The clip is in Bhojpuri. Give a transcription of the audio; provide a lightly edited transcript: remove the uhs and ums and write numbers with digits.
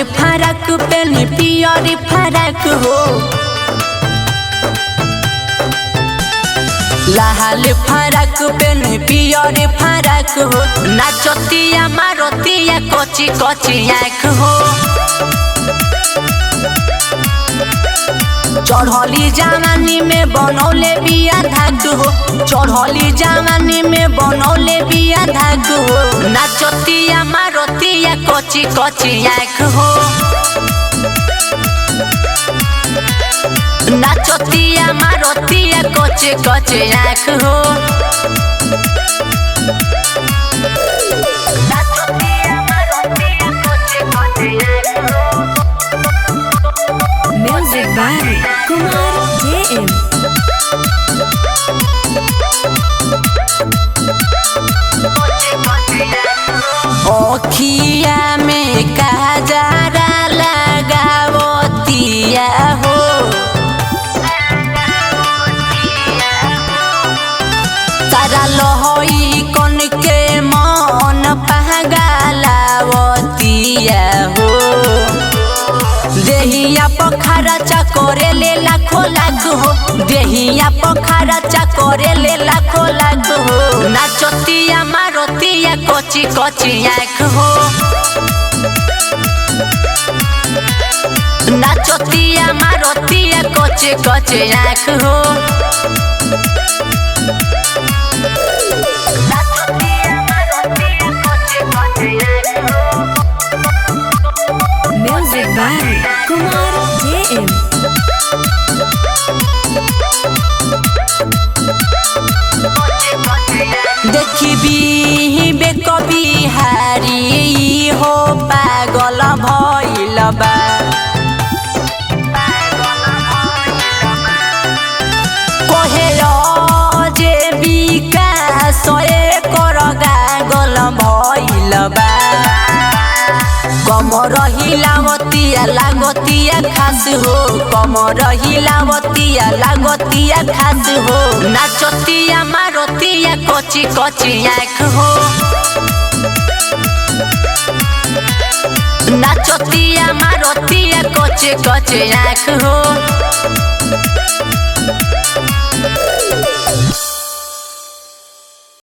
फरक पेनी पियर फरक हो, लाल फरक पेनी पियर फरक हो। नाचतिया मारतिया कची कची आँख हो, चढ़ली जवानी में बनौले बिया धाक हो, चढ़ली जवानी में बनौले बिया धाक हो। नाचतिया मारतिया कची कची आँख हो, नाचतिया मारतिया कची कची आँख हो। Music by Kumar JM। ओखिया में काजरा लगावतिया हो, तारा लोहई कन के मन पहगालावतिया हो। देहिया पखारा चकोरे ले लाखो लाख हो, देहिया पखारा चकोरे ले लाखो लाख हो। नाचतिया मारतिया कची कची आँख हो, नाचतिया मारतिया कची कची आँख हो। Music by Kumar JM। देखी बे कभी हारी हो पागल भइल बा, कहे जे विकास कर गागल भइल बा। कमर हिलावतिया लागतिया खास हो, कमर हिलावतिया लागतिया खास हो। नाचतिया मारतिया कची कची आँख हो, नाचतिया मारतिया कची कची आँख हो।